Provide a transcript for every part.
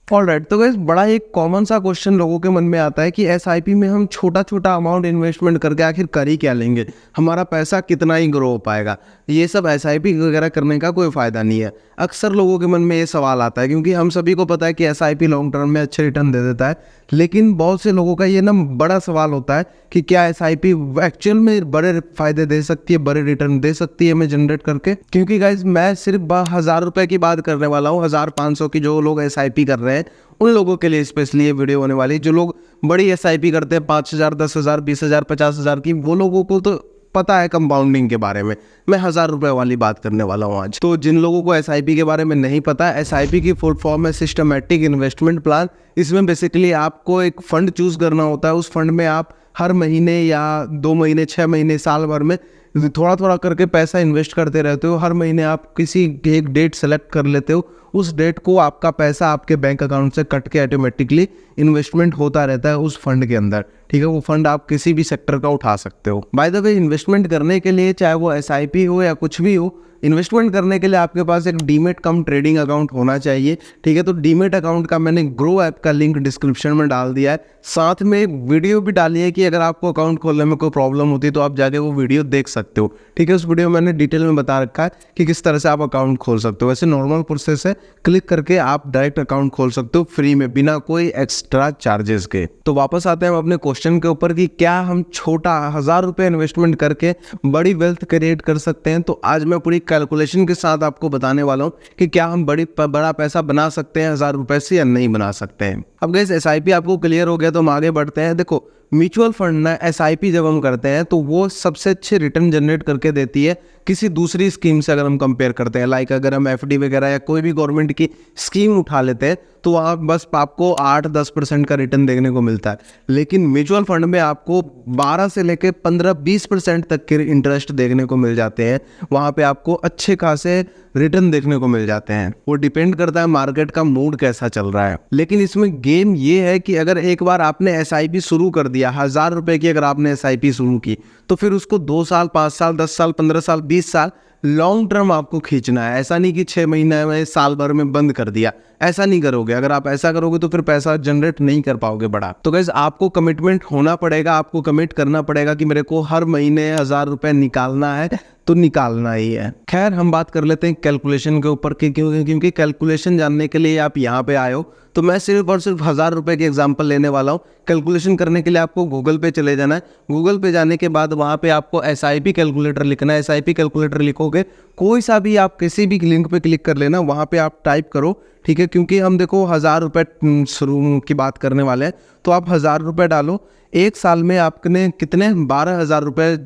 Alright, तो guys बड़ा एक कॉमन सा क्वेश्चन लोगों के मन में आता है कि एसआईपी में हम छोटा छोटा अमाउंट इन्वेस्टमेंट करके आखिर कर ही क्या लेंगे, हमारा पैसा कितना ही ग्रो हो पाएगा, ये सब एसआईपी वगैरह करने का कोई फ़ायदा नहीं है। अक्सर लोगों के मन में ये सवाल आता है क्योंकि हम सभी को पता है कि एसआईपी लॉन्ग टर्म में अच्छे रिटर्न दे देता है, लेकिन बहुत से लोगों का ये ना बड़ा सवाल होता है कि क्या एसआईपी एक्चुअल में बड़े फायदे दे सकती है, बड़े रिटर्न दे सकती है हमें जनरेट करके। क्योंकि गाइज मैं सिर्फ 1000 रुपये की बात करने वाला हूँ, 1500 की जो लोग एसआईपी कर रहे हैं उन लोगों के लिए स्पेशली ये वीडियो होने वाली। जो लोग बड़ी एसआईपी करते हैं 5000, 10,000, 20,000, 50,000 की, वो लोगों को तो पता है कंपाउंडिंग के बारे में। मैं 1000 रुपये वाली बात करने वाला हूँ आज। तो जिन लोगों को एसआईपी के बारे में नहीं पता, एसआईपी की फुल फॉर्म है सिस्टमैटिक इन्वेस्टमेंट प्लान। इसमें बेसिकली आपको एक फंड चूज करना होता है। उस फंड में आप हर महीने या 2 महीने, 6 महीने, साल भर में थोड़ा थोड़ा करके पैसा इन्वेस्ट करते रहते हो। हर महीने आप किसी एक डेट सेलेक्ट कर लेते हो, उस डेट को आपका पैसा आपके बैंक अकाउंट से कट के ऑटोमेटिकली इन्वेस्टमेंट होता रहता है उस फंड के अंदर। ठीक है, वो फंड आप किसी भी सेक्टर का उठा सकते हो। बाय द वे, इन्वेस्टमेंट करने के लिए चाहे वो एसआईपी हो या कुछ भी हो, इन्वेस्टमेंट करने के लिए आपके पास एक डीमेट कम ट्रेडिंग अकाउंट होना चाहिए। ठीक है, तो डीमेट अकाउंट का मैंने ग्रो ऐप का लिंक डिस्क्रिप्शन में डाल दिया है, साथ में एक वीडियो भी डाली है कि अगर आपको अकाउंट खोलने में कोई प्रॉब्लम होती है तो आप जाके वो वीडियो देख सकते हो। ठीक है, उस वीडियो में मैंने डिटेल में बता रखा है कि किस तरह से आप अकाउंट खोल सकते हो। वैसे नॉर्मल प्रोसेस है, क्लिक करके आप डायरेक्ट अकाउंट खोल सकते हो फ्री में, बिना कोई एक्स्ट्रा चार्जेस के। तो वापस आते हैं हम अपने क्वेश्चन के ऊपर कि क्या हम छोटा 1000 रुपये इन्वेस्टमेंट करके बड़ी वेल्थ क्रिएट कर सकते हैं। तो आज मैं पूरी कैलकुलेशन के साथ आपको बताने वाला हूँ कि क्या हम बड़ा पैसा बना सकते हैं 1000 रुपये से या नहीं बना सकते हैं। अब गाइस एसआईपी आपको क्लियर हो गया तो हम आगे बढ़ते हैं। देखो, म्यूचुअल फंड ना एसआईपी जब हम करते हैं तो वो सबसे अच्छे रिटर्न जनरेट करके देती है किसी दूसरी स्कीम से। अगर हम कंपेयर करते हैं, लाइक अगर हम एफडी वगैरह या कोई भी गवर्नमेंट की स्कीम उठा लेते हैं तो वहाँ बस आपको 8-10% का रिटर्न देखने को मिलता है। लेकिन म्यूचुअल फंड में आपको 12 से लेकर 15-20% तक के इंटरेस्ट देखने को मिल जाते हैं। वहाँ पे आपको अच्छे खासे रिटर्न देखने को मिल जाते हैं। वो डिपेंड करता है मार्केट का मूड कैसा चल रहा है। लेकिन इसमें गेम ये है कि अगर एक बार आपने एसआईपी शुरू कर दिया, 1000 रुपये की अगर आपने एसआईपी शुरू की, तो फिर उसको 2 साल, 5 साल, 10 साल, 15 साल, 20 साल लॉन्ग टर्म आपको खींचना है। ऐसा नहीं कि 6 महीने में, साल भर में बंद कर दिया, ऐसा नहीं करोगे। अगर आप ऐसा करोगे तो फिर पैसा जनरेट नहीं कर पाओगे बड़ा। तो गाइस आपको कमिटमेंट होना पड़ेगा, आपको कमिट करना पड़ेगा कि मेरे को हर महीने 1000 रुपये निकालना है तो निकालना ही है। खैर, हम बात कर लेते हैं कैलकुलेशन के ऊपर क्योंकि कैलकुलेशन जानने के लिए आप यहाँ पे आए हो। तो मैं सिर्फ और सिर्फ 1000 रुपये की एग्जांपल लेने वाला हूँ। कैलकुलेशन करने के लिए आपको गूगल पे चले जाना है। गूगल पे जाने के बाद वहाँ पे आपको एसआईपी कैलकुलेटर लिखना है। एसआईपी कैलकुलेटर लिखोगे, कोई सा भी आप किसी भी लिंक पे क्लिक कर लेना, वहाँ पे आप टाइप करो। ठीक है, क्योंकि हम देखो 1000 रुपये शुरू की बात करने वाले हैं, तो आप 1000 रुपये डालो। एक साल में आपने कितने 12,000 रुपये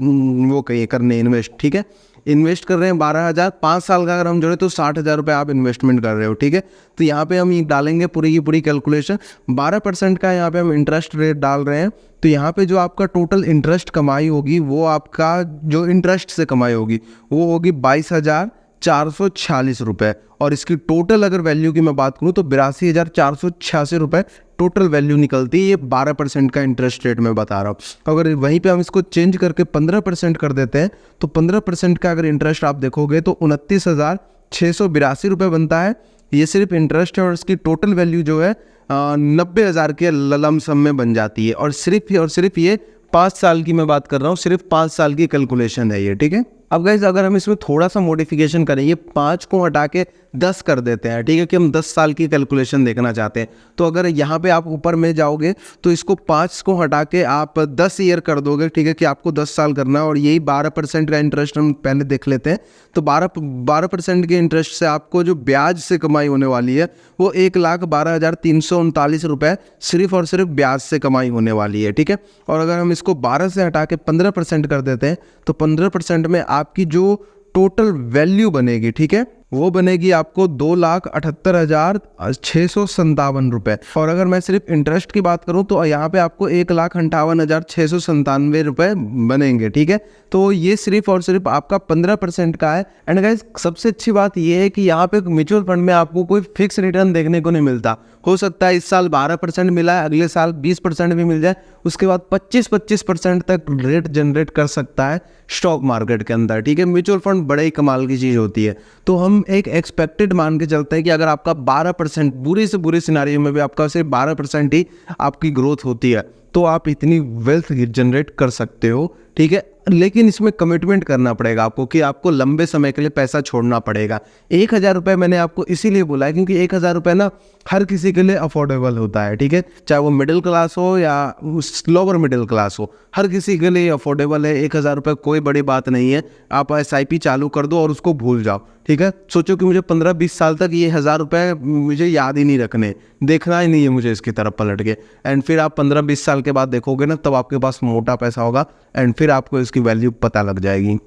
वो कहिए करने इन्वेस्ट। ठीक है, इन्वेस्ट कर रहे हैं 12,000, 5 साल का अगर हम जोड़े तो 60,000 रुपये आप इन्वेस्टमेंट कर रहे हो। ठीक है, तो यहाँ पे हम ये डालेंगे पूरी की पूरी कैलकुलेशन। 12% का यहाँ पे हम इंटरेस्ट रेट डाल रहे हैं। तो यहाँ पे जो आपका टोटल इंटरेस्ट कमाई होगी, वो आपका जो इंटरेस्ट से कमाई होगी वो होगी 22,446 रुपये। और इसकी टोटल अगर वैल्यू की मैं बात करूँ तो 82,486 रुपये टोटल वैल्यू निकलती है। ये 12% का इंटरेस्ट रेट मैं बता रहा हूँ। अगर वहीं पे हम इसको चेंज करके 15% कर देते हैं तो 15% का अगर इंटरेस्ट आप देखोगे तो 29,682 रुपये बनता है। ये सिर्फ इंटरेस्ट है और इसकी टोटल वैल्यू जो है 90,000 के लमसम में बन जाती है। और सिर्फ ये 5 साल की मैं बात कर रहा हूँ, सिर्फ 5 साल की कैलकुलेशन है ये। ठीक है, अब गाइस अगर हम इसमें थोड़ा सा मॉडिफिकेशन करें, ये 5 को हटा के 10 कर देते हैं। ठीक है, कि हम 10 साल की कैलकुलेशन देखना चाहते हैं। तो अगर यहाँ पे आप ऊपर में जाओगे तो इसको 5 को हटा के आप 10 ईयर कर दोगे। ठीक है, कि आपको 10 साल करना है। और यही 12% का इंटरेस्ट हम पहले देख लेते हैं। तो 12% के इंटरेस्ट से आपको जो ब्याज से कमाई होने वाली है वो 1,12,339 रुपये सिर्फ और सिर्फ ब्याज से कमाई होने वाली है। ठीक है, और अगर हम इसको 12 से हटा के 15% कर देते हैं तो 15% में आपकी जो टोटल वैल्यू बनेगी, ठीक है, वो बनेगी आपको 2,78,657 रुपये। और अगर मैं सिर्फ इंटरेस्ट की बात करूं तो यहाँ पे आपको 1,58,697 रुपये बनेंगे। ठीक है, तो ये सिर्फ और सिर्फ आपका 15% का है। एंड गाइस सबसे अच्छी बात ये है कि यहाँ पे म्यूचुअल फंड में आपको कोई फिक्स रिटर्न देखने को नहीं मिलता। हो सकता है इस साल 12% मिला है, अगले साल 20% भी मिल जाए, उसके बाद 25% तक रेट जनरेट कर सकता है स्टॉक मार्केट के अंदर। ठीक है, म्यूचुअल फंड बड़े ही कमाल की चीज़ होती है। तो हम हम एक एक्सपेक्टेड मान के चलते हैं कि अगर आपका 12% बुरे से बुरे सिनारियो में भी आपका सिर्फ 12% ही आपकी ग्रोथ होती है तो आप इतनी वेल्थ जनरेट कर सकते हो, ठीक है। लेकिन इसमें कमिटमेंट करना पड़ेगा आपको कि आपको लंबे समय के लिए पैसा छोड़ना पड़ेगा। 1,000 रुपये मैंने आपको इसीलिए बोला है क्योंकि 1,000 रुपये ना हर किसी के लिए अफोर्डेबल होता है, ठीक है। चाहे वो मिडिल क्लास हो या लोअर मिडिल क्लास हो, हर किसी के लिए अफोर्डेबल है। 1,000 रुपये कोई बड़ी बात नहीं है। आप SIP चालू कर दो और उसको भूल जाओ, ठीक है। सोचो कि मुझे 15-20 साल तक ये 1,000 रुपये मुझे याद ही नहीं रखने, देखना ही नहीं है मुझे इसकी तरफ पलट के। एंड फिर आप 15-20 साल के बाद देखोगे ना, तब आपके पास मोटा पैसा होगा एंड फिर आपको इसकी वैल्यू पता लग जाएगी।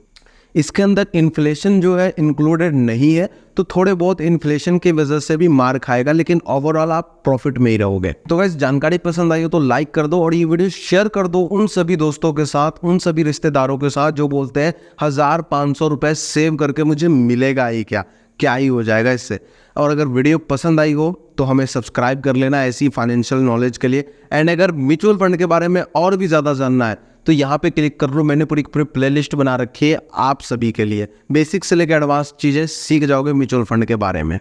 इसके अंदर इन्फ्लेशन जो है इंक्लूडेड नहीं है, तो थोड़े बहुत इन्फ्लेशन की वजह से भी मार खाएगा, लेकिन ओवरऑल आप प्रॉफिट में ही रहोगे। तो गाइस, जानकारी पसंद आई हो तो लाइक कर दो और ये वीडियो शेयर कर दो उन सभी दोस्तों के साथ, उन सभी रिश्तेदारों के साथ जो बोलते हैं 1,500 रुपये सेव करके मुझे मिलेगा ही क्या ही हो जाएगा इससे। और अगर वीडियो पसंद आई हो तो हमें सब्सक्राइब कर लेना ऐसी फाइनेंशियल नॉलेज के लिए। एंड अगर म्यूचुअल फंड के बारे में और भी ज़्यादा जानना है तो यहाँ पे क्लिक कर लो, मैंने पूरी प्लेलिस्ट बना रखी है आप सभी के लिए। बेसिक से लेकर एडवांस चीज़ें सीख जाओगे म्यूचुअल फंड के बारे में।